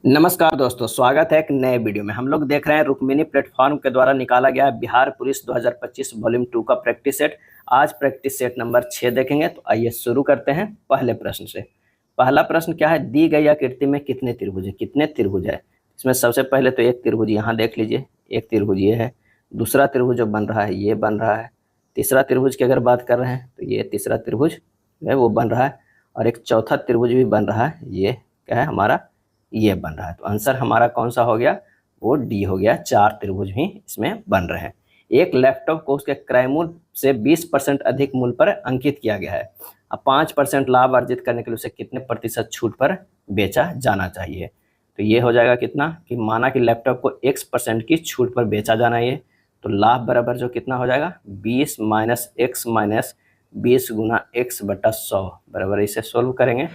नमस्कार दोस्तों, स्वागत है एक नए वीडियो में। हम लोग देख रहे हैं रुक्मिणी प्लेटफॉर्म के द्वारा निकाला गया है बिहार पुलिस 2025 वॉल्यूम 2 का प्रैक्टिस सेट। आज प्रैक्टिस सेट नंबर 6 देखेंगे। तो आइए शुरू करते हैं पहले प्रश्न से। पहला प्रश्न क्या है, दी गई आकृति में कितने त्रिभुज है। कितने त्रिभुज है इसमें सबसे पहले तो एक त्रिभुज यहाँ देख लीजिए, एक त्रिभुज ये है। दूसरा त्रिभुज जो बन रहा है ये बन रहा है। तीसरा त्रिभुज की अगर बात कर रहे हैं तो ये तीसरा त्रिभुज जो है वो बन रहा है। और एक चौथा त्रिभुज भी बन रहा है, ये क्या है हमारा, ये बन रहा है। तो आंसर हमारा कौन सा हो गया, वो डी हो गया। 4 त्रिभुज भी इसमें बन रहे हैं। एक लैपटॉप को उसके क्रय मूल्य से 20% अधिक मूल्य पर अंकित किया गया है। अब 5% लाभ अर्जित करने के लिए उसे कितने प्रतिशत छूट पर बेचा जाना चाहिए। तो ये हो जाएगा कितना कि माना कि लैपटॉप को x% की छूट पर बेचा जाना है। तो लाभ बराबर जो कितना हो जाएगा 20 माइनस एक्स माइनस 20 गुना x बटा 100 बराबर, इसे सोल्व करेंगे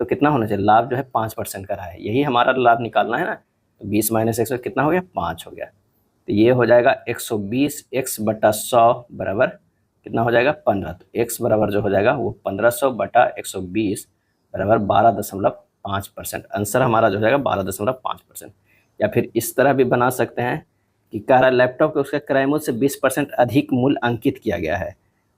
तो कितना होना चाहिए, लाभ जो है 5% का रहा है, यही हमारा लाभ निकालना है ना। तो 20 माइनस एक्स कितना हो गया, 5 हो गया। तो ये हो जाएगा 120 एक्स बटा 100 बराबर कितना हो जाएगा 15। तो एक्स बराबर जो हो जाएगा वो 1500 बटा 120 बराबर 12.5%। आंसर हमारा जो हो जाएगा 12.5%। या फिर इस तरह भी बना सकते हैं कि कह रहा लैपटॉप के उसके क्रय मूल्य से 20% अधिक मूल्य अंकित किया गया है।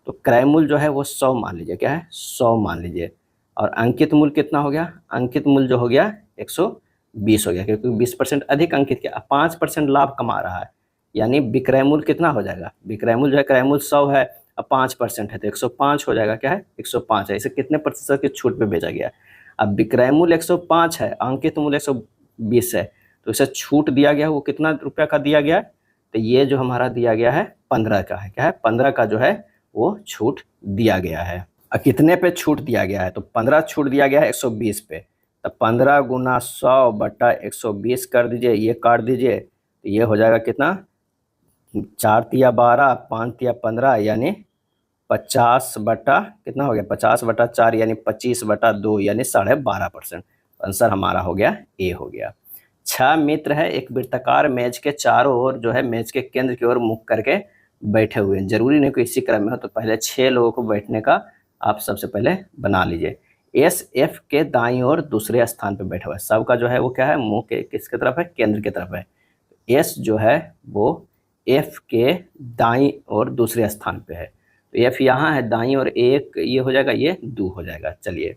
तो क्रय मूल्य जो है वो 100 मान लीजिए, क्या है 100 मान लीजिए। और अंकित मूल्य कितना हो गया, अंकित मूल्य जो हो गया 120 हो गया, क्योंकि 20% अधिक अंकित किया, 5% लाभ कमा रहा है। यानी विक्रय मूल्य कितना हो जाएगा, विक्रय मूल्य जो है क्रय मूल्य 100 है, अब 5% है तो 105 हो जाएगा। क्या है 105 है। इसे कितने प्रतिशत की छूट पे बेचा गया। अब विक्रय मूल्य 105 है, अंकित मूल्य 120 है, तो इसे छूट दिया गया वो कितना रुपया का दिया गया। तो ये जो हमारा दिया गया है 15 का है। क्या है 15 का जो है वो छूट दिया गया है। कितने पे छूट दिया गया है, तो 15 छूट दिया गया है 120 पे। तो 15 गुना 100 बटा 120 कर दीजिए, ये काट दीजिए तो ये हो जाएगा कितना, 4 तिया 12, 5 तिया 15, यानी 50 बटा कितना हो गया, 50 बटा 4 यानी 25 बटा 2 यानी 12.5%। आंसर हमारा हो गया ए हो गया। 6 मित्र है एक वृत्ताकार मेज के चारों ओर जो है मेज के केंद्र की ओर मुख करके बैठे हुए हैं। जरूरी नहीं कि इसी क्रम में हो, तो पहले 6 लोगों को बैठने का आप सबसे पहले बना लीजिए। एस एफ के दाईं ओर दूसरे स्थान पर बैठा हुआ है। सबका जो है वो क्या है, मुंह के किसके तरफ है, केंद्र की तरफ है। एस जो है वो एफ के दाईं ओर दूसरे स्थान पे है। तो एफ यहाँ है दाईं ओर, एक ये हो जाएगा, ये 2 हो जाएगा। चलिए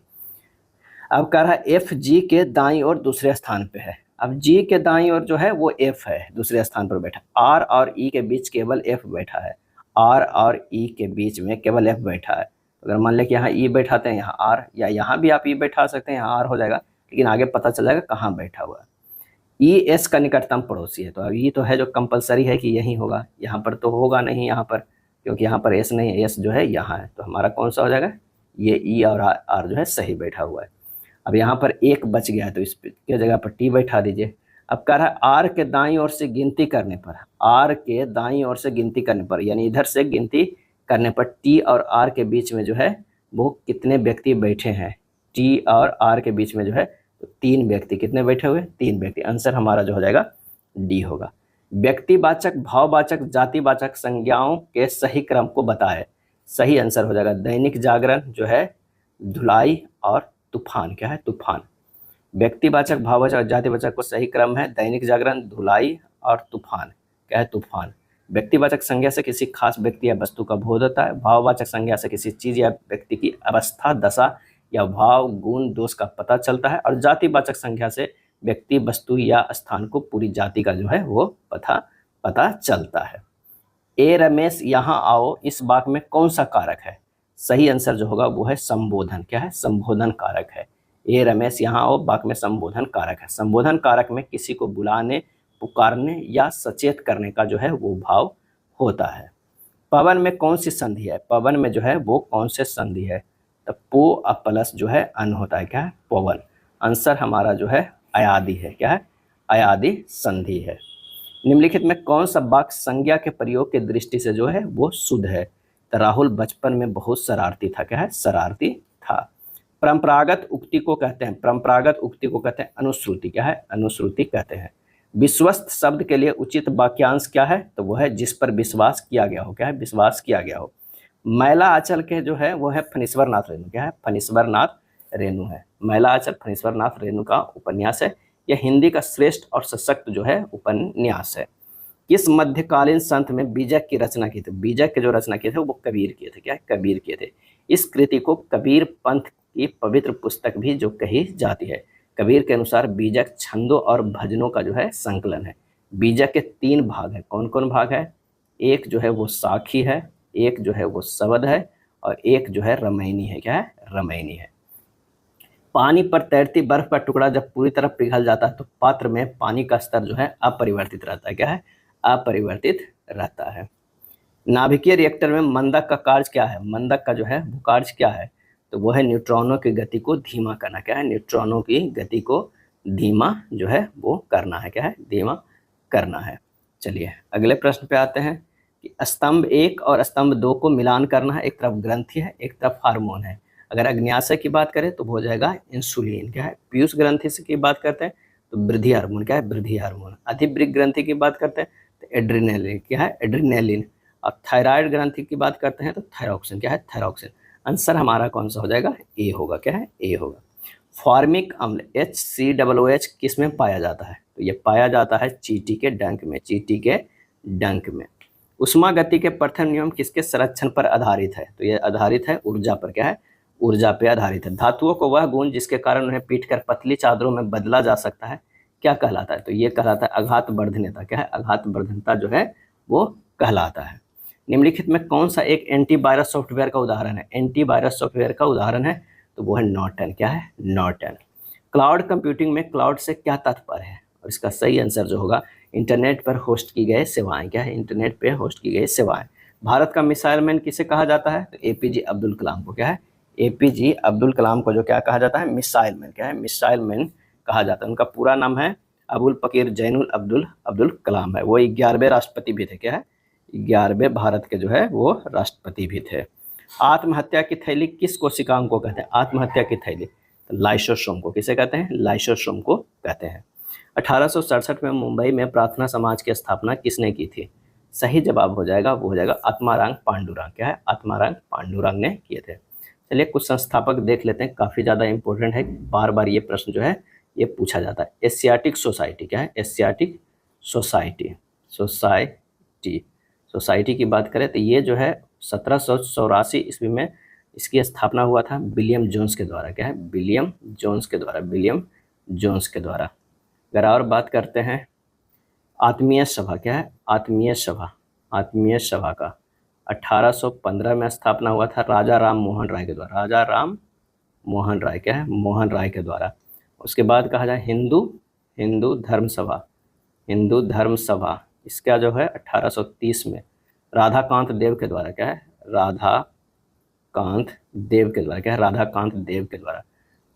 अब कह रहा है एफ जी के दाईं ओर दूसरे स्थान पे है। अब जी के दाईं ओर जो है वो एफ है, दूसरे स्थान पर बैठा। आर और ई के बीच केवल एफ बैठा है। आर और ई के बीच में केवल एफ बैठा है। अगर मान लें कि यहाँ ई बैठाते हैं, यहाँ आर, या यहाँ भी आप ई बैठा सकते हैं, यहाँ आर हो जाएगा, लेकिन आगे पता चल जाएगा कहाँ बैठा हुआ है। ई एस का निकटतम पड़ोसी है। तो अब ई तो है जो कंपलसरी है कि यही होगा, यहाँ पर तो होगा नहीं यहाँ पर, क्योंकि यहाँ पर एस नहीं है, एस जो है यहाँ है। तो हमारा कौन सा हो जाएगा, ये ई और आर जो है सही बैठा हुआ है। अब यहाँ पर एक बच गया है तो इस के जगह पर टी बैठा दीजिए। अब कह रहा है आर के दाईं ओर से गिनती करने पर, आर के दाईं ओर से गिनती करने पर, यानी इधर से गिनती करने पर टी और आर के बीच में जो है वो कितने व्यक्ति बैठे हैं। टी और आर के बीच में जो है तो 3 व्यक्ति, कितने बैठे हुए, 3 व्यक्ति। आंसर हमारा जो हो जाएगा डी होगा। व्यक्तिवाचक, भाववाचक, जातिवाचक संज्ञाओं के सही क्रम को बताए। सही आंसर हो जाएगा दैनिक जागरण जो है धुलाई और तूफान। क्या है तूफान। व्यक्तिवाचक, भाववाचक, जातिवाचक को सही क्रम है दैनिक जागरण, धुलाई और तूफान। क्या है तूफान। व्यक्तिवाचक संज्ञा से किसी खास व्यक्ति या वस्तु का बोध होता है। भाववाचक संज्ञा से किसी चीज या व्यक्ति की अवस्था, दशा या भाव, गुण, दोष का पता चलता है। और जातिवाचक संज्ञा से व्यक्ति, वस्तु या स्थान को पूरी जाति का जो है वो पता चलता है। ए रमेश यहाँ आओ इस वाक्य में कौन सा कारक है। सही आंसर जो होगा वो है संबोधन। क्या है संबोधन कारक है। ए रमेश यहाँ आओ वाक्य में संबोधन कारक है। संबोधन कारक में किसी को बुलाने, पुकारने या सचेत करने का जो है वो भाव होता है। पवन में कौन सी संधि है, पवन में जो है वो कौन से संधि है। तो पो प्लस जो है अन होता है। क्या है पवन। आंसर हमारा जो है अयादि है। क्या है अयादि संधि है। निम्नलिखित में कौन सा वाक्य संज्ञा के प्रयोग के दृष्टि से जो है वो शुद्ध है। तो राहुल बचपन में बहुत शरारती था। क्या है शरारती था। परंपरागत उक्ति को कहते हैं, परंपरागत उक्ति को कहते हैं अनुश्रुति। क्या है अनुश्रुति कहते हैं। विश्वस्त शब्द के लिए उचित वाक्यांश क्या है, तो वो है जिस पर विश्वास किया गया हो। क्या है विश्वास किया गया हो। मैला आंचल के जो है वो है फणीश्वर नाथ रेणु। क्या है फणीश्वर नाथ रेणु है। मैला आंचल फणीश्वर नाथ रेणु का उपन्यास है। यह हिंदी का श्रेष्ठ और सशक्त जो है उपन्यास है। किस मध्यकालीन संत में बीजक की रचना की थी? बीजक के जो रचना किए थे वो कबीर किए थे। क्या है? कबीर किए थे। इस कृति को कबीर पंथ की पवित्र पुस्तक भी जो कही जाती है। कबीर के अनुसार बीजक छंदों और भजनों का जो है संकलन है। बीजक के 3 भाग है। कौन कौन भाग है? एक जो है वो साखी है, एक जो है वो शबद है, और एक जो है रमैनी है। क्या है? रमैनी है। पानी पर तैरती बर्फ का टुकड़ा जब पूरी तरह पिघल जाता है तो पात्र में पानी का स्तर जो है अपरिवर्तित रहता है। क्या है? अपरिवर्तित रहता है। नाभिकीय रिएक्टर में मंदक का कार्य क्या है? मंदक का जो है वो कार्य क्या है? तो वो है न्यूट्रॉनों की गति को धीमा करना। क्या है? न्यूट्रॉनों की गति को धीमा जो है वो करना है। क्या है? धीमा करना है। चलिए अगले प्रश्न पे आते हैं कि स्तंभ 1 और स्तंभ 2 को मिलान करना है। एक तरफ ग्रंथि है, एक तरफ हार्मोन है। अगर अग्न्याशय की बात करें तो हो जाएगा इंसुलिन। क्या है? पीयूष ग्रंथि से की बात करते हैं तो वृद्धि हार्मोन। क्या है? वृद्धि हार्मोन। अधिवृक्क ग्रंथि की बात करते हैं तो एड्रीनलिन। क्या है? एड्रीनलिन। और थायराइड ग्रंथि की बात करते हैं तो थायरॉक्सिन। क्या है? थायरॉक्सिन। आंसर हमारा कौन सा हो जाएगा? ए होगा। क्या है? ए होगा। फॉर्मिक अम्ल HCOOH किस में पाया जाता है? तो ये पाया जाता है चींटी के डंक में। चींटी के डंक में। उष्मा गति के प्रथम नियम किसके संरक्षण पर आधारित है? तो ये आधारित है ऊर्जा पर। क्या है? ऊर्जा पे आधारित है। धातुओं को वह गुण जिसके कारण उन्हें पीटकर पतली चादरों में बदला जा सकता है क्या कहलाता है? तो ये कहलाता है आघात वर्धनता। क्या है? आघात वर्धनता जो है वो कहलाता है। निम्नलिखित में कौन सा एक एंटीवायरस सॉफ्टवेयर का उदाहरण है? एंटीवायरस सॉफ्टवेयर का उदाहरण है तो वो है नॉर्टन। क्या है? नॉर्टन। क्लाउड कंप्यूटिंग में क्लाउड से क्या तात्पर्य है? और इसका सही आंसर जो होगा इंटरनेट पर होस्ट की गई सेवाएं। क्या है? इंटरनेट पर होस्ट की गई सेवाएं। भारत का मिसाइल मैन किसे कहा जाता है? तो APJ अब्दुल कलाम को। क्या है? APJ अब्दुल कलाम को जो क्या कहा जाता है? Missile man. क्या है? मिसाइल मैन कहा जाता है। उनका पूरा नाम है अबुल पकीर जैनुल अब्दुल कलाम है। वो 11वें राष्ट्रपति भी थे। क्या है? 11वें भारत के जो है वो राष्ट्रपति भी थे। आत्महत्या की थैली किस कोशिकाओं को कहते हैं? आत्महत्या की थैली तो लाइसोसोम को। किसे कहते हैं? लाइसोसोम को कहते हैं। 1867 में मुंबई में प्रार्थना समाज की स्थापना किसने की थी? सही जवाब हो जाएगा वो हो जाएगा आत्माराम पांडुरंग। क्या है? आत्माराम पांडुरंग ने किए थे। चलिए कुछ संस्थापक देख लेते हैं, काफ़ी ज़्यादा इंपॉर्टेंट है, बार बार ये प्रश्न जो है ये पूछा जाता है। Asiatic society. क्या है? Asiatic society. सोसाइटी की बात करें तो ये जो है 1784 ईस्वी में इसकी स्थापना हुआ था विलियम जोन्स के द्वारा। क्या है? विलियम जोन्स के द्वारा। विलियम जोन्स के द्वारा। अगर और बात करते हैं आत्मीय सभा। क्या है? आत्मीय सभा। आत्मीय सभा का 1815 में स्थापना हुआ था राजा राम मोहन राय के द्वारा। राजा राम मोहन राय। क्या है? मोहन राय के द्वारा। उसके बाद कहा जाए हिंदू धर्म सभा। हिंदू धर्म सभा इसका जो है 1830 में राधाकांत देव के द्वारा। क्या है? राधाकांत देव के द्वारा। क्या है? राधाकांत देव के द्वारा।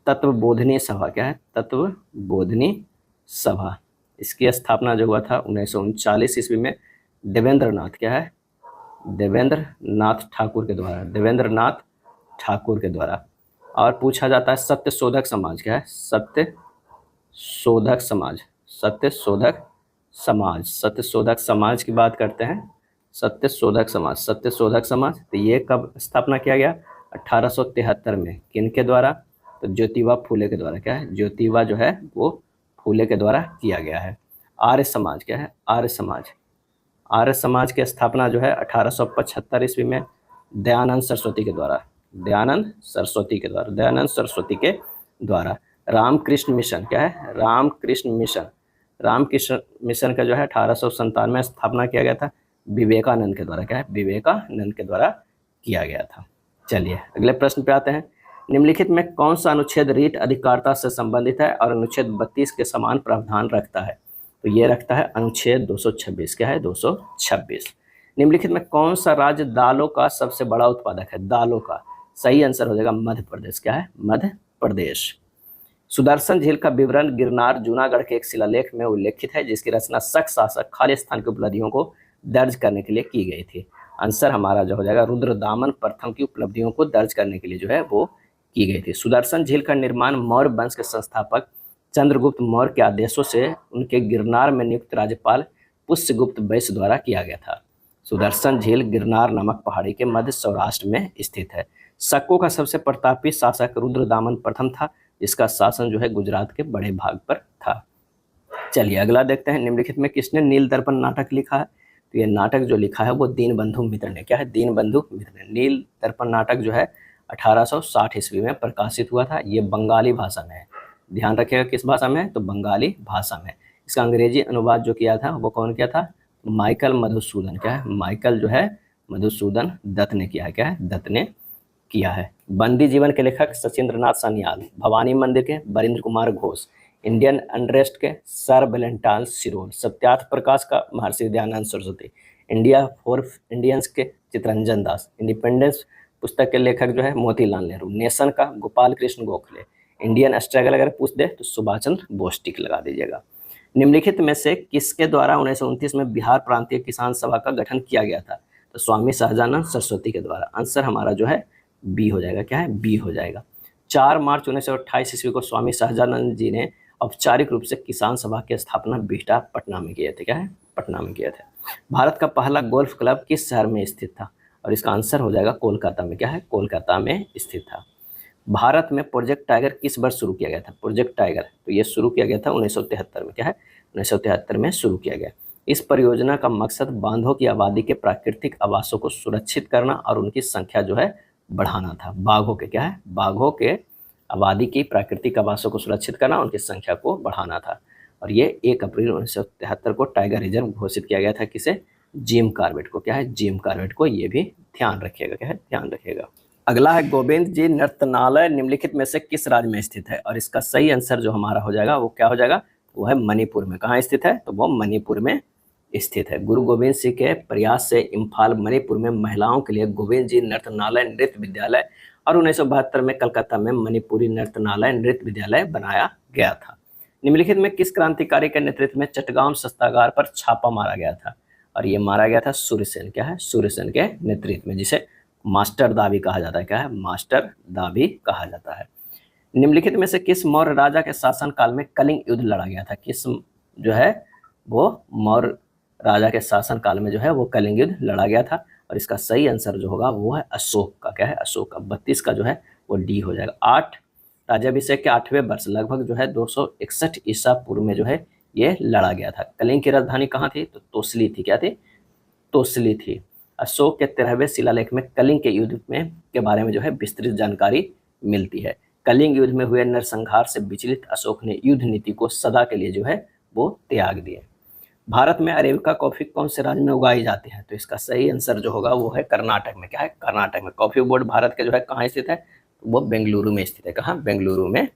तत्वबोधिनी सभा। क्या है? तत्वबोधिनी सभा इसकी स्थापना जो हुआ था 1939 ईस्वी में देवेंद्र नाथ। क्या है? देवेंद्र नाथ ठाकुर के द्वारा। देवेंद्र नाथ ठाकुर के द्वारा। और पूछा जाता है सत्यशोधक समाज। क्या है? सत्यशोधक समाज। सत्यशोधक समाज। सत्यशोधक समाज की बात करते हैं। सत्यशोधक समाज। सत्यशोधक समाज तो ये कब स्थापना किया गया? 1873 में। किनके द्वारा? तो ज्योतिबा फूले के द्वारा। क्या है? ज्योतिबा जो है वो फूले के द्वारा किया गया है। आर्य समाज। क्या है? आर्य समाज। आर्य समाज की स्थापना जो है 1875 ईस्वी में दयानंद सरस्वती के द्वारा। दयानंद सरस्वती के द्वारा। दयानंद सरस्वती के द्वारा। रामकृष्ण मिशन। क्या है? रामकृष्ण मिशन। रामकृष्ण मिशन का जो है 1897 में स्थापना किया गया था विवेकानंद के द्वारा। क्या है? विवेकानंद के द्वारा किया गया था। चलिए अगले प्रश्न पे आते हैं। निम्नलिखित में कौन सा अनुच्छेद रीट अधिकारिता से संबंधित है और अनुच्छेद 32 के समान प्रावधान रखता है? तो ये रखता है अनुच्छेद 226। क्या है? 226। निम्नलिखित में कौन सा राज्य दालों का सबसे बड़ा उत्पादक है? दालों का सही आंसर हो जाएगा मध्य प्रदेश। क्या है? मध्य प्रदेश। सुदर्शन झील का विवरण गिरनार जूनागढ़ के एक शिलालेख में उल्लेखित है जिसकी रचना शक शासक खालिस्तान की उपलब्धियों को दर्ज करने के लिए की गई थी। आंसर हमारा जो हो जाएगा रुद्रदामन प्रथम की उपलब्धियों को दर्ज करने के लिए जो है वो की गई थी। सुदर्शन झील का निर्माण मौर्य वंश के संस्थापक चंद्रगुप्त मौर्य के आदेशों से उनके गिरनार में नियुक्त राज्यपाल पुष्यगुप्त वैश्य द्वारा किया गया था। सुदर्शन झील गिरनार नामक पहाड़ी के मध्य सौराष्ट्र में स्थित है। शकों का सबसे प्रतापी शासक रुद्रदामन प्रथम था जिसका शासन जो है गुजरात के बड़े भाग पर था। चलिए अगला देखते हैं, निम्नलिखित में किसने नील दर्पण नाटक लिखा है? तो ये नाटक जो लिखा है वो दीनबंधु मित्र ने। क्या है? दीनबंधु मित्र ने। नील दर्पण नाटक जो है 1860 ईस्वी में प्रकाशित हुआ था। ये बंगाली भाषा में है। ध्यान रखिएगा किस भाषा में है? तो बंगाली भाषा में। इसका अंग्रेजी अनुवाद जो किया था वो कौन किया था? माइकल मधुसूदन। क्या है? माइकल जो है मधुसूदन दत्त ने किया है। क्या है? दत्त ने किया है। बंदी जीवन के लेखक सचिंद्रनाथ सान्याल, भवानी मंदिर के बरिंद्र कुमार घोष, इंडियन अनरेस्ट के सर वेलेंटाइन सिरोल, सत्यार्थ प्रकाश का Maharshi Dayanand Saraswati, India for Indians के चितरंजन दास, इंडिपेंडेंस पुस्तक के लेखक जो है मोतीलाल नेहरू, नेशन का गोपाल कृष्ण गोखले, इंडियन स्ट्रगल अगर पूछ दे तो सुभाष चंद्र बोस टिक लगा दीजिएगा। निम्नलिखित में से किसके द्वारा 1929 में बिहार प्रांतीय किसान सभा का गठन किया गया था? तो स्वामी सहजानंद सरस्वती के द्वारा। आंसर हमारा जो है बी हो जाएगा। क्या है? बी हो जाएगा। 4 मार्च 1928 ईस्वी को स्वामी सहजानंद जी ने औपचारिक रूप से किसान सभा की स्थापना बिहटा पटना में किए थे। क्या है? पटना में किए थे। भारत का पहला गोल्फ क्लब किस शहर में स्थित था? और इसका आंसर हो जाएगा कोलकाता में। क्या है? कोलकाता में स्थित था। भारत में प्रोजेक्ट टाइगर किस वर्ष शुरू किया गया था? प्रोजेक्ट टाइगर तो ये शुरू किया गया था 1973 में। क्या है? 1973 में शुरू किया गया। इस परियोजना का मकसद बांधों की आबादी के प्राकृतिक आवासों को सुरक्षित करना और उनकी संख्या जो है बढ़ाना था। बाघों के, क्या है? बाघों के आबादी की प्राकृतिक आवासों को सुरक्षित करना, उनकी संख्या को बढ़ाना था। और ये 1 अप्रैल 1973 को टाइगर रिजर्व घोषित किया गया था। किसे? जिम कॉर्बेट को। क्या है? जिम कॉर्बेट को। ये भी ध्यान रखिएगा। क्या है? ध्यान रखिएगा। अगला है गोविंद जी नर्तनालय निम्नलिखित में से किस राज्य में स्थित है? और इसका सही आंसर जो हमारा हो जाएगा वो क्या हो जाएगा? वो है मणिपुर में। कहाँ स्थित है? तो वो मणिपुर में स्थित है। गुरु गोविंद सिंह के प्रयास से इम्फाल मणिपुर में महिलाओं के लिए गोविंद जी नर्तनालय नृत्य विद्यालय और 1972 में कलकत्ता में मणिपुरी नर्तनालय नृत्य विद्यालय बनाया गया था। निम्नलिखित में किस क्रांतिकारी के नेतृत्व में चटगांव शस्त्रागार पर छापा मारा गया था? और ये मारा गया था सूर्यसेन। क्या है? सूर्यसेन के नेतृत्व में, जिसे मास्टर दा भी कहा जाता है। क्या है? मास्टर दा भी कहा जाता है। निम्नलिखित में से किस मौर्य राजा के शासन काल में कलिंग युद्ध लड़ा गया था? किस जो है वो मौर्य राजा के शासन काल में जो है वो कलिंग युद्ध लड़ा गया था? और इसका सही आंसर जो होगा वो है अशोक का। क्या है? अशोक का। 32 का जो है वो डी हो जाएगा। 8 राज्याभिषेक के 8वें वर्ष लगभग जो है 261 ईसा पूर्व में जो है ये लड़ा गया था। कलिंग की राजधानी कहाँ थी? तो तोसली थी। क्या थी? तोसली थी। अशोक के 13वें शिलालेख में कलिंग के युद्ध में के बारे में जो है विस्तृत जानकारी मिलती है। कलिंग युद्ध में हुए नरसंहार से विचलित अशोक ने युद्ध नीति को सदा के लिए जो है वो त्याग दिए। भारत में अरेबिका कॉफी कौन से राज्य में उगाई जाती है? तो इसका सही आंसर जो होगा वो है कर्नाटक में। क्या है? कर्नाटक में। कॉफी बोर्ड भारत के जो है कहाँ स्थित है? तो वो बेंगलुरु में स्थित है। कहाँ? बेंगलुरु में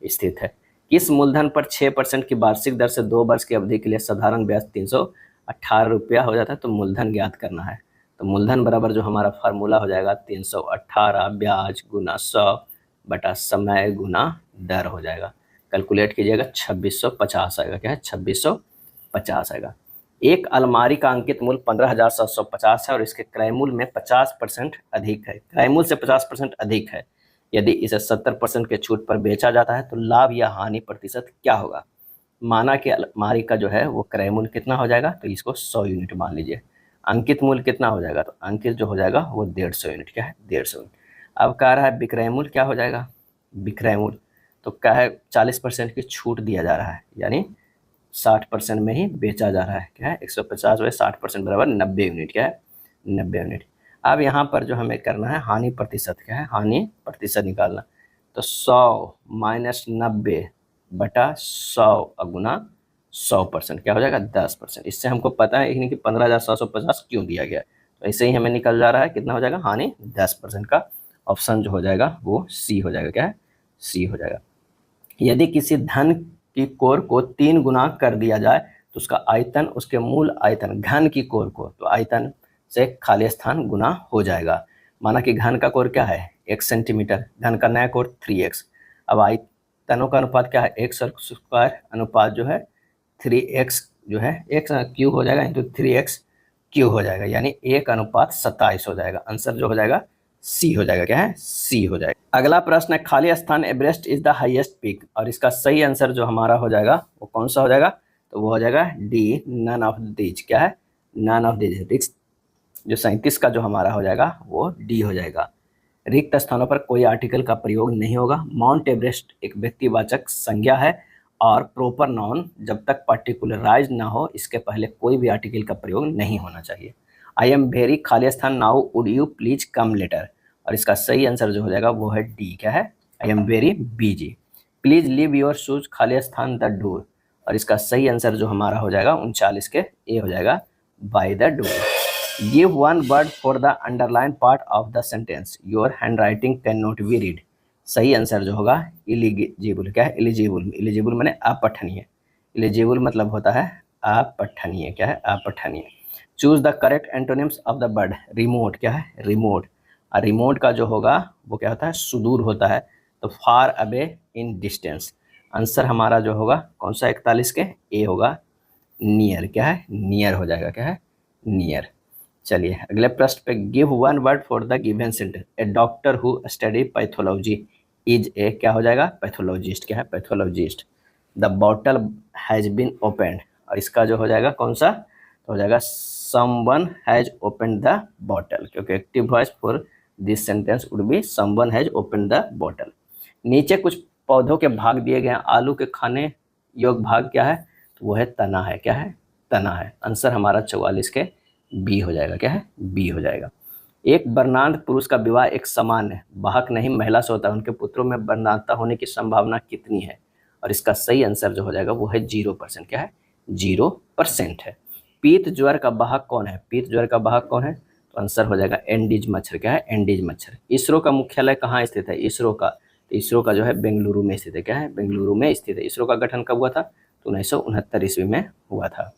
स्थित है। किस मूलधन पर 6% की वार्षिक दर से 2 वर्ष की अवधि के लिए साधारण ब्याज 318 रुपया हो जाता है? तो मूलधन ज्ञात करना है। तो मूलधन बराबर जो हमारा फार्मूला हो जाएगा 318 ब्याज गुना 100 बटा समय गुना दर हो जाएगा। कैलकुलेट कीजिएगा 2650 आएगा। क्या है? 2650 आएगा। एक अलमारी का अंकित मूल्य 15,750 है और इसके क्रय मूल्य में 50% अधिक है। क्रय मूल्य से 50% अधिक है। यदि इसे 70% के छूट पर बेचा जाता है तो लाभ या हानि प्रतिशत क्या होगा? माना कि अलमारी का जो है वो क्रय मूल्य कितना हो जाएगा? तो इसको 100 यूनिट मान लीजिए। अंकित मूल्य कितना हो जाएगा? तो अंकित जो हो जाएगा वो 150 यूनिट। क्या है? 150 यूनिट। अब कह रहा है विक्रय मूल्य क्या हो जाएगा? विक्रय मूल्य तो क्या है? 40% की छूट दिया जा रहा है, यानी 60% में ही बेचा जा रहा है। क्या है? 150 व 60% बराबर 90 यूनिट। क्या है? 90 यूनिट। अब यहाँ पर जो हमें करना है हानि प्रतिशत। क्या है? हानि प्रतिशत निकालना। तो 100 माइनस 90 बटा 100 गुना 100% क्या हो जाएगा? 10%। इससे हमको पता है कि 15,750 क्यों दिया गया है। तो ऐसे ही हमें निकल जा रहा है कितना हो जाएगा? हानि 10% का। ऑप्शन जो हो जाएगा वो सी हो जाएगा। क्या है? सी हो जाएगा। यदि किसी धन की कोर को 3 गुना कर दिया जाए तो उसका आयतन उसके मूल आयतन घन की कोर को, तो आयतन से खाली स्थान गुना हो जाएगा। माना कि घन का कोर क्या है? 1 सेंटीमीटर, घन का नया कोर 3x। अब आयतनों का अनुपात क्या है? x स्क्वायर अनुपात जो है 3x जो है x क्यू हो जाएगा इंटू 3x क्यू हो जाएगा, यानी 1:27 हो जाएगा। आंसर जो हो जाएगा सी हो जाएगा। क्या है? सी हो जाएगा। अगला प्रश्न है खाली स्थान Everest is the highest peak, और इसका सही आंसर जो हमारा हो जाएगा वो कौन सा हो जाएगा? तो वो हो जाएगा डी, नन ऑफ दीज। क्या है? None of these. जो 37 का जो हमारा हो जाएगा वो डी हो जाएगा। रिक्त स्थानों पर कोई आर्टिकल का प्रयोग नहीं होगा। माउंट एवरेस्ट एक व्यक्तिवाचक संज्ञा है और प्रोपर नाउन जब तक पार्टिकुलराइज ना हो इसके पहले कोई भी आर्टिकल का प्रयोग नहीं होना चाहिए। आई एम वेरी खाली स्थान now would you please come later, और इसका सही आंसर जो हो जाएगा वो है डी, क्या है, I am very busy. Please leave your shoes खाली स्थान द डोर, और इसका सही आंसर जो हमारा हो जाएगा 39 के ए हो जाएगा by the door. Give one word for the underline part of the sentence your hand writing can not be read, सही आंसर जो होगा इलिजिबल, क्या है, एलिजिबल, एलिजिबल माने अपठनीय, एलिजिबल मतलब होता है अपठनीय, क्या है, अपठनीय। Choose the correct antonyms of the word remote, क्या है, रिमोट, और रिमोट का जो होगा वो क्या होता है, सुदूर होता है, तो far away in distance. Answer हमारा जो होगा कौन सा 41 के ए होगा नियर, क्या है, नियर हो जाएगा, क्या है, नियर। चलिए अगले प्रश्न पे, give one word for the given sentence a doctor who study pathology is a, क्या हो जाएगा, पैथोलॉजिस्ट, क्या है, pathologist. The bottle has been opened, और इसका जो हो जाएगा कौन सा, तो हो जाएगा someone has opened the bottle, क्योंकि active voice for this sentence would be someone has opened the bottle. नीचे कुछ पौधों के भाग दिए गए हैं, आलू के खाने योग्य भाग क्या है, तो वो है तना है, क्या है, तना है। आंसर हमारा 44 के बी हो जाएगा, क्या है, बी हो जाएगा। एक वर्णांत पुरुष का विवाह एक सामान्य वाहक नहीं महिला से होता है, उनके पुत्रों में वर्णांतता होने की संभावना कितनी है, और इसका सही आंसर जो हो जाएगा वो है 0%, क्या है, 0% है। पीत ज्वर का वाहक कौन है, पीत ज्वर का वाहक कौन है, तो आंसर हो जाएगा एंडीज मच्छर, क्या है, एंडीज मच्छर। इसरो का मुख्यालय कहाँ स्थित है, इसरो का, तो इसरो का जो है बेंगलुरु में स्थित है, क्या है, बेंगलुरु में स्थित है। इसरो का गठन कब हुआ था, तो 1969 ईस्वी में हुआ था।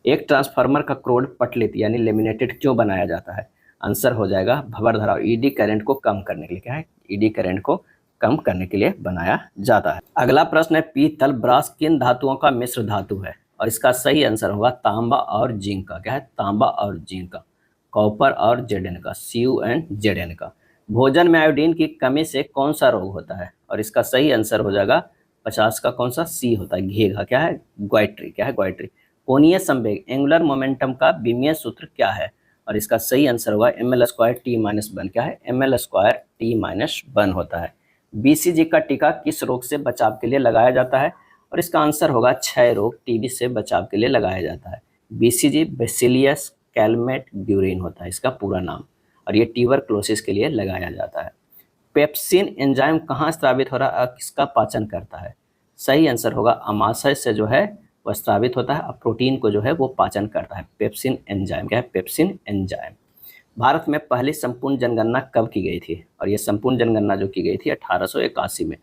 एक ट्रांसफार्मर का क्रोड पटलित यानी लेमिनेटेड क्यों बनाया जाता है, आंसर हो जाएगा भंवर धराव, ईडी करंट को कम करने के लिए, क्या है, ईडी करंट को कम करने के लिए बनाया जाता है। अगला प्रश्न है, पीतल ब्रास किन धातुओं का मिश्र धातु है, और इसका सही आंसर होगा तांबा और जिंक का, क्या है, तांबा और जिंक का, कॉपर और जेडन का, सीयू एंड जेडन का। भोजन में आयोडीन की कमी से कौन सा रोग होता है, और इसका सही आंसर हो जाएगा 50 का कौन सा, सी होता है, घेघा, क्या है, ग्वाइट्री, क्या है, ग्वाइट्री। कोणीय संवेग एंगुलर मोमेंटम का विमीय सूत्र क्या है, और इसका सही आंसर होगा ml² t-1, क्या है, ml² t-1 होता है। बीसीजी का टीका किस रोग से बचाव के लिए लगाया जाता है, और इसका आंसर होगा क्षय रोग, टीबी से बचाव के लिए लगाया जाता है। बीसीजी बेसिलियस कैलमेट ग्यूरिन होता है इसका पूरा नाम, और ये ट्यूबरक्लोसिस के लिए लगाया जाता है। पेप्सिन एंजाइम कहाँ स्रावित हो रहा है और किसका पाचन करता है, सही आंसर होगा अमाशय से जो है वह स्रावित होता है, और प्रोटीन को जो है वो पाचन करता है, पेप्सिन एंजाइम, क्या है, पेप्सिन एंजाइम। भारत में पहली संपूर्ण जनगणना कब की गई थी, और ये संपूर्ण जनगणना जो की गई थी 1881 में।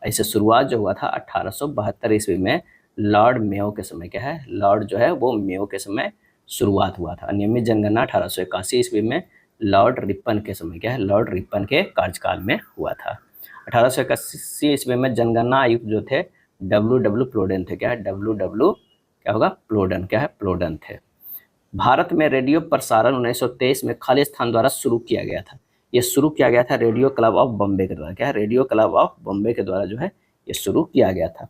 ऐसे शुरुआत जो हुआ था 1872 ईस्वी में लॉर्ड मेयो के समय, क्या है, लॉर्ड जो है वो मेयो के समय शुरुआत हुआ था। नियमित जनगणना 1881 ईस्वी में लॉर्ड रिपन के समय, क्या है, लॉर्ड रिपन के कार्यकाल में हुआ था। 1881 ईस्वी में जनगणना आयुक्त जो थे डब्ल्यू प्लोडेन थे, क्या है, डब्ल्यू क्या होगा, प्लोडन, क्या है, प्लोडन थे। भारत में रेडियो प्रसारण 1923 में खाली स्थान द्वारा शुरू किया गया था। ये शुरू किया गया था रेडियो क्लब ऑफ बॉम्बे के द्वारा, क्या है, रेडियो क्लब ऑफ बॉम्बे के द्वारा जो है ये शुरू किया गया था।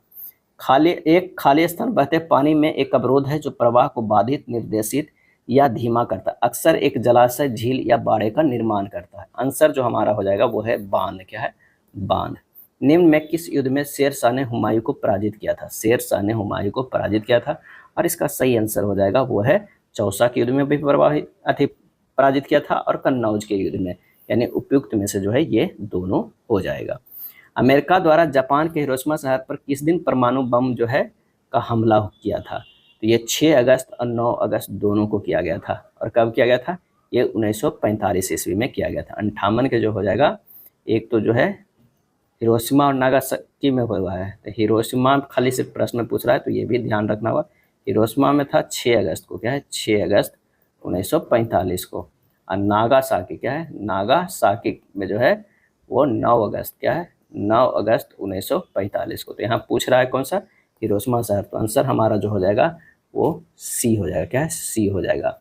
खाली स्थान बहते पानी में एक अवरोध है जो प्रवाह को बाधित, निर्देशित या धीमा करता है, अक्सर एक जलाशय, झील या बाड़े का निर्माण करता है। आंसर जो हमारा हो जाएगा वो है बांध, क्या है, बांध। निम्न में किस युद्ध में शेर शाह ने हुमायूं को पराजित किया था, शेर शाह ने हुमायूं को पराजित किया था, और इसका सही आंसर हो जाएगा वो है चौसा के युद्ध में भी पराजित किया था, और कन्नौज के युद्ध में, यानी उपयुक्त में से जो है ये दोनों हो जाएगा। अमेरिका द्वारा जापान के हिरोशिमा शहर पर किस दिन परमाणु बम जो है का हमला किया था, तो ये 6 अगस्त और 9 अगस्त दोनों को किया गया था, और कब किया गया था, ये 1945 ईस्वी में किया गया था। 58 के जो हो जाएगा, एक तो जो है हिरोशिमा और नागासाकी में हुआ है, तो हिरोशिमा खाली सिर्फ प्रश्न पूछ रहा है तो ये भी ध्यान रखना होगा। हिरोशिमा में था 6 अगस्त को, क्या है, 6 अगस्त 1945 को, और नागासाकी, क्या है, नागासाकी में जो है वो 9 अगस्त, क्या है, 9 अगस्त 1945 को। तो यहाँ पूछ रहा है कौन सा, हिरोशिमा शहर, तो आंसर हमारा जो हो जाएगा वो सी हो जाएगा, क्या है, सी हो जाएगा।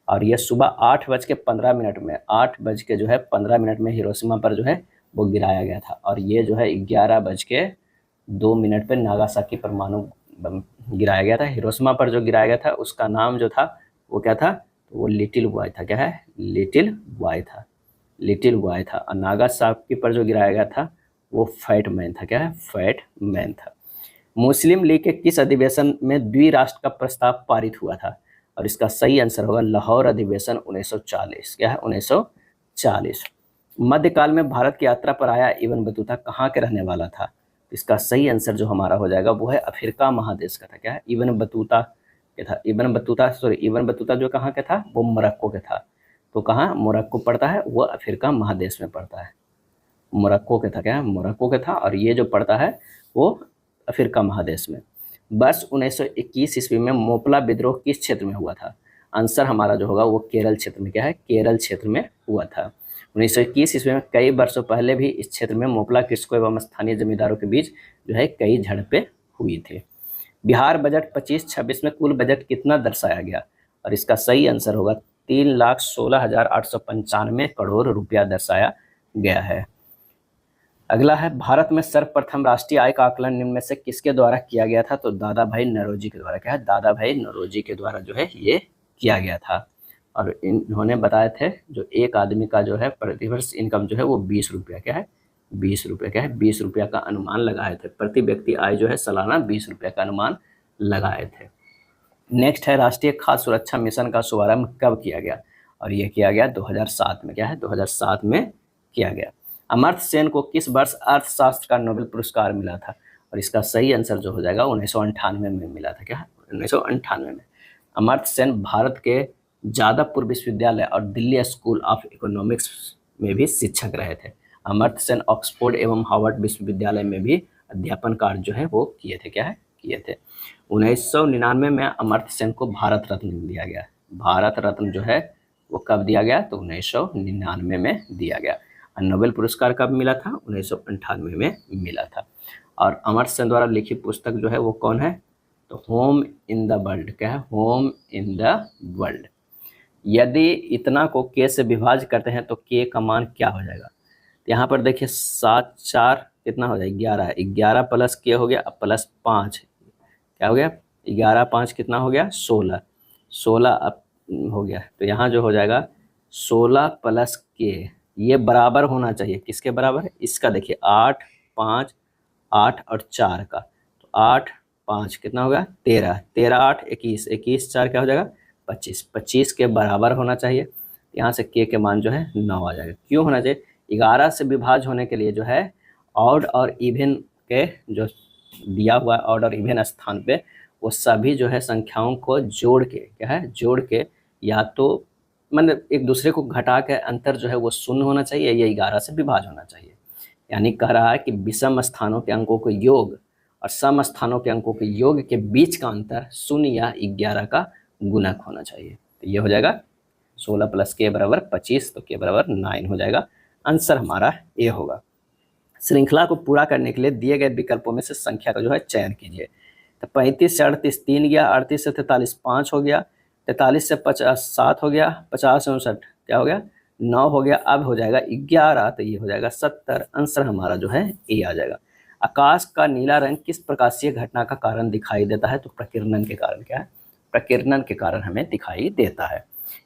और ये सुबह 8:15 में 8:15 में हिरोशिमा पर जो है वो गिराया गया था, और ये जो है 11:02 पर नागासाकी परमाणु बम गिराया गया था। हिरोशिमा पर जो गिराया गया था उसका नाम जो था वो क्या था, तो वो लिटिल बॉय था, क्या है, लिटिल बॉय था, लिटिल बॉय था। और नागासाकी पर जो गिराया गया था वो फैट मैन था, क्या है, फैट मैन था। मुस्लिम लीग के किस अधिवेशन में द्विराष्ट्र का प्रस्ताव पारित हुआ था? और इसका सही आंसर होगा लाहौर अधिवेशन 1940। क्या है? 1940। मध्यकाल में भारत की यात्रा पर आया इब्न बतूता कहाँ के रहने वाला था? इसका सही आंसर जो हमारा हो जाएगा वो है अफ्रीका महादेश का था। क्या है? इब्न बतूता के था। इब्न बतूता जो कहाँ के था? वो मोरक्को के था। तो कहाँ मोरक्को पड़ता है? वो अफ्रीका महादेश में पड़ता है। मोरक्को के था। क्या है? मोरक्को के था। और ये जो पड़ता है वो अफ्रीका महादेश में। वर्ष 1921 ईस्वी में मोपला विद्रोह किस क्षेत्र में हुआ था? आंसर हमारा जो होगा वो केरल क्षेत्र में। क्या है? केरल क्षेत्र में हुआ था। 1921 ईस्वी में कई वर्षों पहले भी इस क्षेत्र में मोपला कृषकों एवं स्थानीय जमींदारों के बीच जो है कई झड़पें हुई थी। बिहार बजट 25-26 में कुल बजट कितना दर्शाया गया? और इसका सही आंसर होगा 3,16,895 करोड़ रुपया दर्शाया गया है। अगला है, भारत में सर्वप्रथम राष्ट्रीय आय का आकलन निम्न में से किसके द्वारा किया गया था? तो दादा भाई नौरोजी के द्वारा। क्या है? दादा भाई नौरोजी के द्वारा जो है ये किया गया था। और इन्होंने बताए थे जो एक आदमी का जो है प्रतिवर्ष इनकम जो है वो 20 रुपया। क्या है? 20 रुपये। क्या है? 20 रुपया का अनुमान लगाए थे। प्रति व्यक्ति आय जो है सालाना 20 रुपये का अनुमान लगाए थे। नेक्स्ट है, राष्ट्रीय खाद्य सुरक्षा मिशन का शुभारंभ कब किया गया? और ये किया गया 2007 में। क्या है? 2007 में किया गया। अमर्त्य सेन को किस वर्ष अर्थशास्त्र का नोबेल पुरस्कार मिला था? और इसका सही आंसर जो हो जाएगा 1998 में मिला था। क्या? 1998 में। अमर्त्य सेन भारत के जादवपुर विश्वविद्यालय और दिल्ली स्कूल ऑफ इकोनॉमिक्स में भी शिक्षक रहे थे। अमर्त्य सेन ऑक्सफोर्ड एवं हार्वर्ड विश्वविद्यालय में भी अध्यापन कार्य जो है वो किए थे। क्या है? किए थे। 1999 में अमर्त्य सेन को भारत रत्न दिया गया। भारत रत्न जो है वो कब दिया गया? तो 1999 में दिया गया। नोबेल पुरस्कार कब मिला था? 1998 में मिला था। और अमर्त्य सेन द्वारा लिखित पुस्तक जो है वो कौन है? तो होम इन द वर्ल्ड। क्या है? Home in the world. यदि इतना को के से विभाजित करते हैं तो के का मान क्या हो जाएगा? यहाँ पर देखिए 7 4 कितना हो जाएगा? 11। 11 प्लस के हो गया, अब प्लस 5 क्या हो गया? 11 5 कितना हो गया? 16। 16 अब हो गया। तो यहाँ जो हो जाएगा 16 प्लस के, ये बराबर होना चाहिए। किसके बराबर है? इसका देखिए 8 5 8 और 4 का। तो 8 5 कितना होगा? 13। 13 8 21। 21 4 क्या हो जाएगा? 25। 25 के बराबर होना चाहिए। यहाँ से के मान जो है 9 आ जाएगा। क्यों होना चाहिए? 11 से विभाज्य होने के लिए जो है ऑड और इवन के जो दिया हुआ ऑड और इवन स्थान पे वो सभी जो है संख्याओं को जोड़ के, क्या है? जोड़ के या तो मतलब एक दूसरे को घटा के अंतर जो है वो शून्य होना चाहिए, या 11 से विभाज्य होना चाहिए। यानी कह रहा है कि विषम स्थानों के अंकों के योग और सम स्थानों के अंकों के योग के बीच का अंतर 0 या 11 का गुणक होना चाहिए। तो ये हो जाएगा 16 प्लस के बराबर 25, तो के बराबर 9 हो जाएगा। आंसर हमारा ए होगा। श्रृंखला को पूरा करने के लिए दिए गए विकल्पों में से संख्या का जो है चयन कीजिए। तो 35 से 38 3 गया, 38 से 43 5 हो गया, 43 से 50 7 हो गया, 50 से 59 क्या हो गया? 9 हो गया। अब हो जाएगा 11, तो ये हो जाएगा 70। आंसर हमारा जो है ए आ जाएगा। आकाश का नीला रंग किस प्रकाशीय घटना का कारण दिखाई देता है? तो प्रकीर्णन के कारण। क्या है? प्रकीर्णन के कारण हमें दिखाई देता है।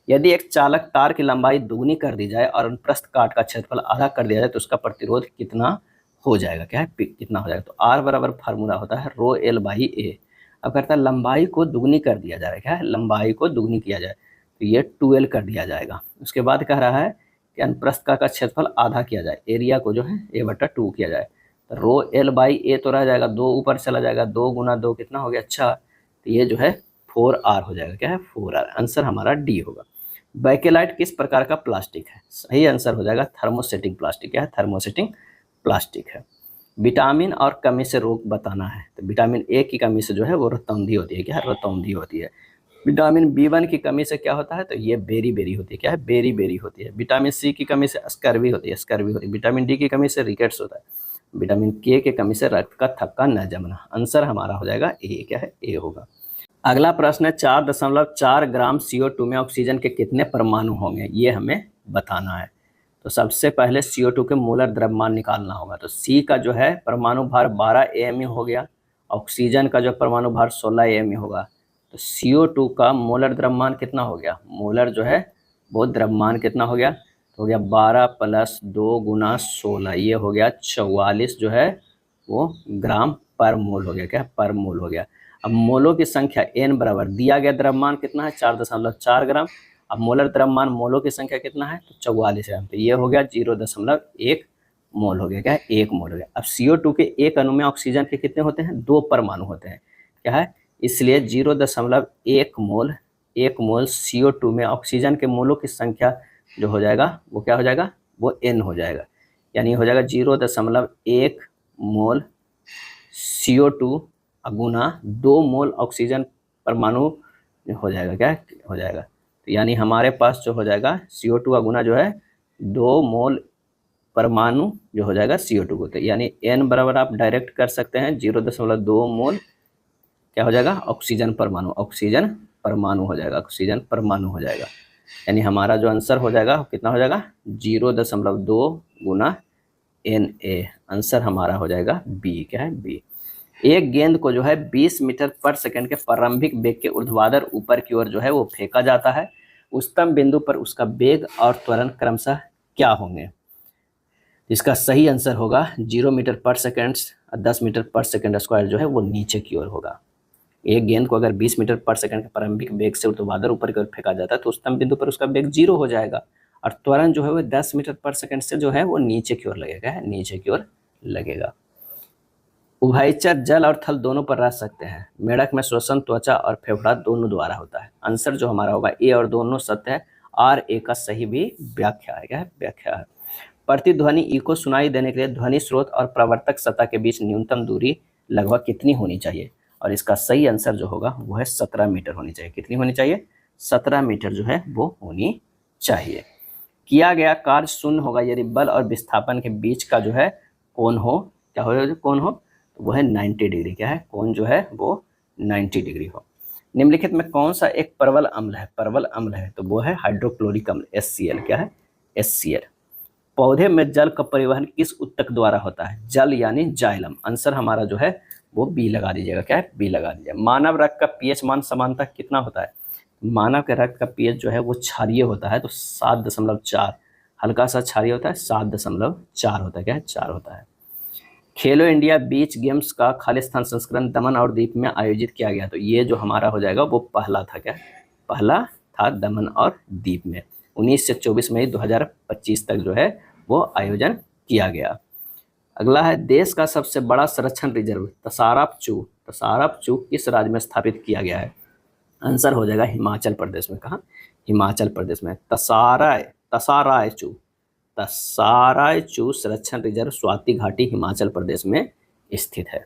यदि एक चालक तार की लंबाई दुगनी कर दी जाए और अनुप्रस्थ काट का क्षेत्रफल आधा कर दिया जाए तो उसका प्रतिरोध कितना हो जाएगा? क्या है? कितना हो जाएगा? तो आर बराबर फार्मूला होता है रो एल बाई ए। अब कहता है लंबाई को दुगनी कर दिया जाए। क्या है? लंबाई को दुगनी किया जाए तो ये 2l कर दिया जाएगा। उसके बाद कह रहा है कि अनुप्रस्थ काट का क्षेत्रफल आधा किया जाए, एरिया को जो है a/2 किया जाए। तो रो एल बाई ए तो रह जाएगा, 2 ऊपर चला जाएगा, 2 गुना 2 कितना हो गया? अच्छा, तो ये जो है 4r हो जाएगा। क्या है? 4r। आंसर हमारा डी होगा। बैकेलाइट किस प्रकार का प्लास्टिक है? सही आंसर हो जाएगा थर्मोसेटिंग प्लास्टिक। क्या है? थर्मोसेटिंग प्लास्टिक है। विटामिन और कमी से रोग बताना है। तो विटामिन ए की कमी से जो है वो रतौंधी होती है। क्या है? रतौंधी होती है। विटामिन B1 की कमी से क्या होता है? तो ये बेरी बेरी होती है। क्या है? बेरी बेरी होती है। विटामिन सी की कमी से स्कर्वी होती है। स्कर्वी होती है। विटामिन डी की कमी से रिकेट्स होता है। विटामिन के की कमी से रक्त का थक्का न जमना। आंसर हमारा हो जाएगा ए। क्या है? ए होगा। अगला प्रश्न है 4.4 ग्राम CO2 में ऑक्सीजन के कितने परमाणु होंगे? ये हमें बताना है। तो सबसे पहले CO2 के मोलर द्रव्यमान निकालना होगा। तो C का जो है परमाणु भार 12 AMU हो गया, ऑक्सीजन का जो परमाणु भार 16 AMU होगा। तो CO2 का मोलर द्रव्यमान कितना हो गया? मोलर जो है वो द्रव्यमान कितना हो गया? तो हो गया 12 + 2 × 16, ये हो गया 44 जो है वो ग्राम पर मोल हो गया, क्या है, पर मोल हो गया। अब मोलों की संख्या n बराबर, दिया गया द्रव्यमान कितना है 4.4 ग्राम। अब मोलर द्रव्यमान मोलों की संख्या कितना है तो 44 ग्राम, तो ये हो गया 0.1 मोल हो गया, क्या है, 1 मोल हो गया। अब CO2 के एक अणु में ऑक्सीजन के कितने होते हैं, 2 परमाणु होते हैं, क्या है, इसलिए 0.1 मोल, 1 मोल CO2 में ऑक्सीजन के मोलों की संख्या जो हो जाएगा वो क्या हो जाएगा, वो n हो जाएगा, यानी हो जाएगा 0.1 मोल CO2 गुना 2 मोल ऑक्सीजन परमाणु हो जाएगा, क्या हो जाएगा, तो यानी हमारे पास जो हो जाएगा CO2 का गुना जो है 2 मोल परमाणु जो हो जाएगा CO2 को, तो यानी n बराबर आप डायरेक्ट कर सकते हैं 0.2 मोल क्या हो जाएगा, ऑक्सीजन परमाणु, ऑक्सीजन परमाणु हो जाएगा, ऑक्सीजन परमाणु हो जाएगा। यानी हमारा जो आंसर हो जाएगा कितना हो जाएगा 0.2 गुना Na, आंसर हमारा हो जाएगा बी, क्या है, बी। एक गेंद को जो है 20 मीटर पर सेकंड के प्रारंभिक वेग के ऊर्ध्वाधर ऊपर की ओर जो है वो फेंका जाता है, उच्चतम बिंदु पर उसका वेग और त्वरण क्रमशः क्या होंगे। इसका सही आंसर होगा 0 मीटर पर सेकंड, 10 मीटर पर सेकंड स्क्वायर जो है वो नीचे की ओर होगा। एक गेंद को अगर 20 मीटर पर सेकंड के प्रारंभिक वेग से ऊर्ध्वाधर ऊपर की ओर फेंका जाता है तो उच्चतम बिंदु पर उसका वेग 0 हो जाएगा, और त्वरण जो है वो 10 मीटर पर सेकंड से जो है वो नीचे की ओर लगेगा, है, नीचे की ओर लगेगा। उभयचर जल और थल दोनों पर रह सकते हैं, मेढक में श्वसन त्वचा और फेफड़ा दोनों द्वारा होता है। आंसर जो हमारा होगा ए और दोनों सत्य है, और ए का सही भी व्याख्या है, क्या है, व्याख्या है। प्रतिध्वनि ई को सुनाई देने के लिए ध्वनि स्रोत और प्रवर्तक सतह के बीच न्यूनतम दूरी लगभग कितनी होनी चाहिए, और इसका सही आंसर जो होगा वो है 17 मीटर होनी चाहिए। कितनी होनी चाहिए, 17 मीटर जो है वो होनी चाहिए। किया गया कार्य शून्य होगा यदि बल और विस्थापन के बीच का जो है कोण हो, क्या हो, कोण हो, तो वो है 90 डिग्री, क्या है, कोण जो है वो 90 डिग्री हो। निम्नलिखित में कौन सा एक प्रबल अम्ल है, प्रबल अम्ल है, तो वो है हाइड्रोक्लोरिक अम्ल, HCl, क्या है, HCl। पौधे में जल का परिवहन किस ऊतक द्वारा होता है, जल यानी जाइलम, आंसर हमारा जो है वो बी लगा दीजिएगा, क्या है, बी लगा दीजिएगा। मानव रक्त का पीएच मान समानतः कितना होता है, मानव के रक्त का पीएच जो है वो क्षारीय होता है, तो 7.4, हल्का सा क्षारीय होता है, 7.4 होता है, क्या है, 4 होता है। खेलो इंडिया बीच गेम्स का खालिस्तान संस्करण दमन और दीप में आयोजित किया गया, तो ये जो हमारा हो जाएगा वो पहला था, क्या, पहला था दमन और दीप में, 19 से 24 मई 2025 तक जो है वो आयोजन किया गया। अगला है देश का सबसे बड़ा संरक्षण रिजर्व तसाराप चू किस राज्य में स्थापित किया गया है, आंसर हो जाएगा हिमाचल प्रदेश में। कहाँ, हिमाचल प्रदेश में। तसाराय चू संरक्षण रिजर्व स्वाति घाटी हिमाचल प्रदेश में स्थित है।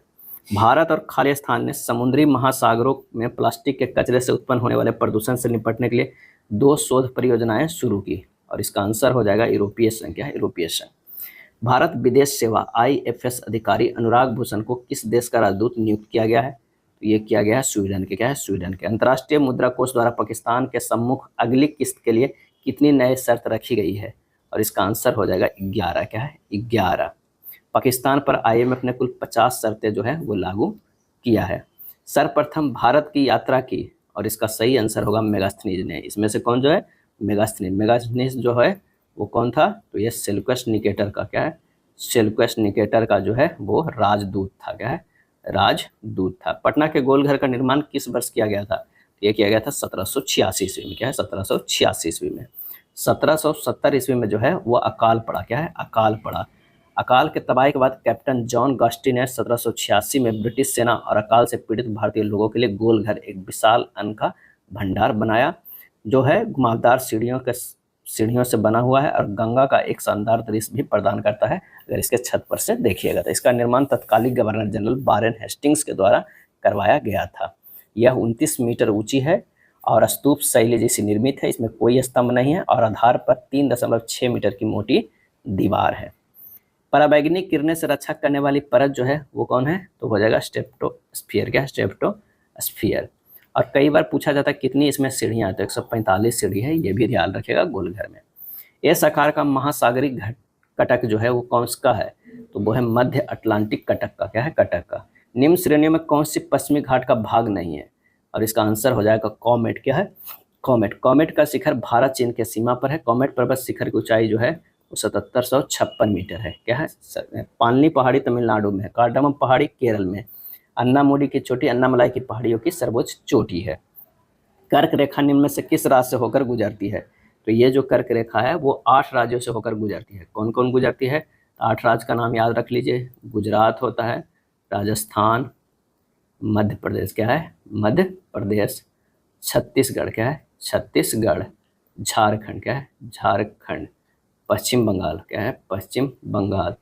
भारत और खालिस्तान ने समुद्री महासागरों में प्लास्टिक के कचरे से उत्पन्न होने वाले प्रदूषण से निपटने के लिए 2 शोध परियोजनाएं शुरू की, और इसका आंसर हो जाएगा यूरोपीय संघ, क्या है, यूरोपीय संघ। भारत विदेश सेवा IFS अधिकारी अनुराग भूषण को किस देश का राजदूत नियुक्त किया गया है, तो ये किया गया है स्वीडन के, क्या है, स्वीडन के। अंतर्राष्ट्रीय मुद्रा कोष द्वारा पाकिस्तान के सम्मुख अगली किस्त के लिए कितनी नई शर्त रखी गई है, और इसका आंसर हो जाएगा 11, क्या है, 11। पाकिस्तान पर IMF ने कुल 50 शर्तें जो है वो लागू किया है। सर्वप्रथम भारत की यात्रा की, और इसका सही आंसर होगा मेगास्थनीज ने। इसमें से कौन जो है, मेगास्थनीज जो है वो कौन था, तो ये सेल्यूकस निकेटर का, क्या है, सेल्यूकस निकेटर का जो है वो राजदूत था, क्या है, राजदूत था। पटना के गोलघर का निर्माण किस वर्ष किया गया था, ये किया गया था 1786 ईस्वी में, क्या है, 1786 ईस्वी में। 1770 ईस्वी में जो है वो अकाल पड़ा, क्या है, अकाल पड़ा। अकाल के तबाही के बाद कैप्टन जॉन गास्टी ने 1786 में ब्रिटिश सेना और अकाल से पीड़ित भारतीय लोगों के लिए गोलघर, एक विशाल अन्न का भंडार बनाया, जो है घुमावदार सीढ़ियों से बना हुआ है और गंगा का एक शानदार दृश्य भी प्रदान करता है, अगर इसके छत पर से देखिएगा तो। इसका निर्माण तत्कालीन गवर्नर जनरल वारेन हेस्टिंग्स के द्वारा करवाया गया था। यह 29 मीटर ऊंची है और स्तूप शैली जैसी निर्मित है, इसमें कोई स्तंभ नहीं है और आधार पर 3.6 मीटर की मोटी दीवार है। पराबैंगनी किरणें से रक्षा करने वाली परत जो है वो कौन है, तो हो जाएगा स्ट्रेटोस्फीयर, क्या है, स्ट्रेटोस्फीयर। और कई बार पूछा जाता है कितनी इसमें सीढ़ियाँ, तो 145 सीढ़ी है, ये भी ध्यान रखेगा गोलघर में। इस आकार का महासागरी कटक जो है वो कौन सा है, तो वो है मध्य अटलांटिक कटक का, क्या है, कटक का। निम्न श्रेणियों में कौन सी पश्चिमी घाट का भाग नहीं है, और इसका आंसर हो जाएगा कॉमेट, क्या है, कॉमेट का शिखर भारत चीन के सीमा पर है। कॉमेट पर्वत शिखर की ऊंचाई जो है वो 7756 मीटर है, क्या है। पालनी पहाड़ी तमिलनाडु में है, कार्डमम पहाड़ी केरल में, अन्नामुडी की चोटी अन्नामलाई की पहाड़ियों की सर्वोच्च चोटी है। कर्क रेखा निम्न में से किस राज्य से होकर गुजरती है? तो ये जो कर्क रेखा है वो 8 राज्यों से होकर गुजरती है। कौन कौन गुजरती है? 8 राज्य का नाम याद रख लीजिए। गुजरात होता है, राजस्थान, मध्य प्रदेश क्या है? मध्य प्रदेश, छत्तीसगढ़ क्या है? छत्तीसगढ़, झारखंड क्या है? झारखंड, पश्चिम बंगाल क्या है? पश्चिम बंगाल,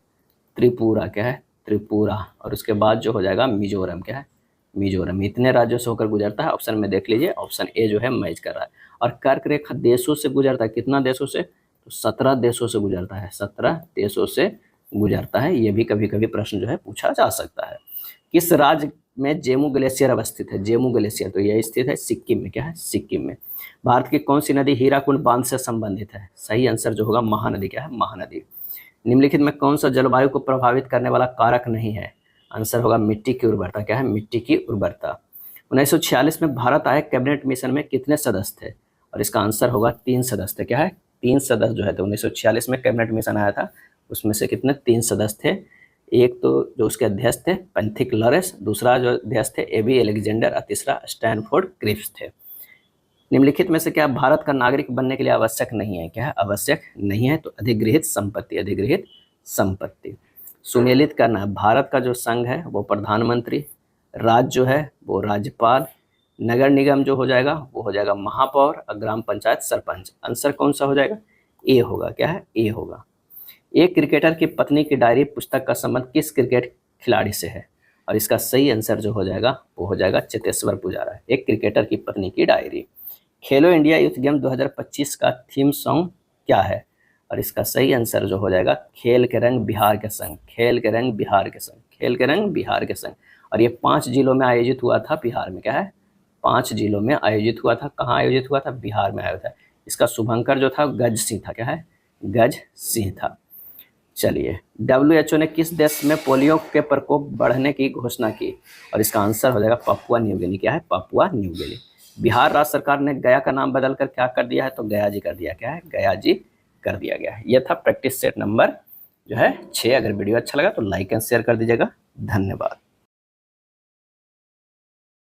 त्रिपुरा क्या है? त्रिपुरा, और उसके बाद जो हो जाएगा मिजोरम क्या है? मिजोरम। इतने राज्यों से होकर गुजरता है। ऑप्शन में देख लीजिए, ऑप्शन ए जो है मैच कर रहा है। और कर्क रेखा देशों से गुजरता है, कितना देशों से? तो 17 देशों से गुजरता है, 17 देशों से गुजरता है। ये भी कभी कभी प्रश्न जो है पूछा जा सकता है। किस राज्य में जेमू ग्लेशियर अवस्थित है? जेमू ग्लेशियर तो यह स्थित है सिक्किम में क्या है? सिक्किम में। भारत की कौन सी नदी हीराकुंड बांध से संबंधित है? सही आंसर जो होगा महानदी क्या है? महानदी। निम्नलिखित में कौन सा जलवायु को प्रभावित करने वाला कारक नहीं है? आंसर होगा मिट्टी की उर्वरता क्या है? मिट्टी की उर्वरता। 1946 में भारत आए कैबिनेट मिशन में कितने सदस्य थे? और इसका आंसर होगा 3 सदस्य थे क्या है? 3 सदस्य जो है, तो 1946 में कैबिनेट मिशन आया था, उसमें से कितने? 3 सदस्य थे। एक तो जो उसके अध्यक्ष थे पेंथिक लॉरेंस, दूसरा जो अध्यक्ष थे एबी अलेक्जेंडर, और तीसरा स्टैनफोर्ड क्रिप्स थे। निम्नलिखित में से क्या भारत का नागरिक बनने के लिए आवश्यक नहीं है? क्या है? आवश्यक नहीं है। तो अधिगृहित संपत्ति, अधिगृहित संपत्ति। सुमेलित करना है। भारत का जो संघ है वो प्रधानमंत्री, राज्य जो है वो राज्यपाल, नगर निगम जो हो जाएगा वो हो जाएगा महापौर, और ग्राम पंचायत सरपंच। आंसर कौन सा हो जाएगा? ए होगा क्या है? ए होगा। एक क्रिकेटर की पत्नी की डायरी पुस्तक का संबंध किस क्रिकेट खिलाड़ी से है? और इसका सही आंसर जो हो जाएगा वो हो जाएगा चेतेश्वर पुजारा। एक क्रिकेटर की पत्नी की डायरी। खेलो इंडिया यूथ गेम 2025 का थीम सॉन्ग क्या है? और इसका सही आंसर जो हो जाएगा खेल के रंग बिहार के संग, खेल के रंग बिहार के संग, खेल के रंग बिहार के संग। और ये 5 जिलों में आयोजित हुआ था बिहार में क्या है? 5 जिलों में आयोजित हुआ था। कहाँ आयोजित हुआ था? बिहार में आयोजित था। इसका शुभंकर जो था गज सिंह था क्या है? गज सिंह था। चलिए, WHO ने किस देश में पोलियो के प्रकोप बढ़ने की घोषणा की? और इसका आंसर हो जाएगा पापुआ न्यू गिनी क्या है? Papua New Guinea. बिहार राज्य सरकार ने गया का नाम बदलकर क्या कर दिया है? तो गया जी कर दिया क्या है? गया जी कर दिया गया है। यह था प्रैक्टिस सेट नंबर जो है 6। अगर वीडियो अच्छा लगा तो लाइक एंड शेयर कर दीजिएगा। धन्यवाद।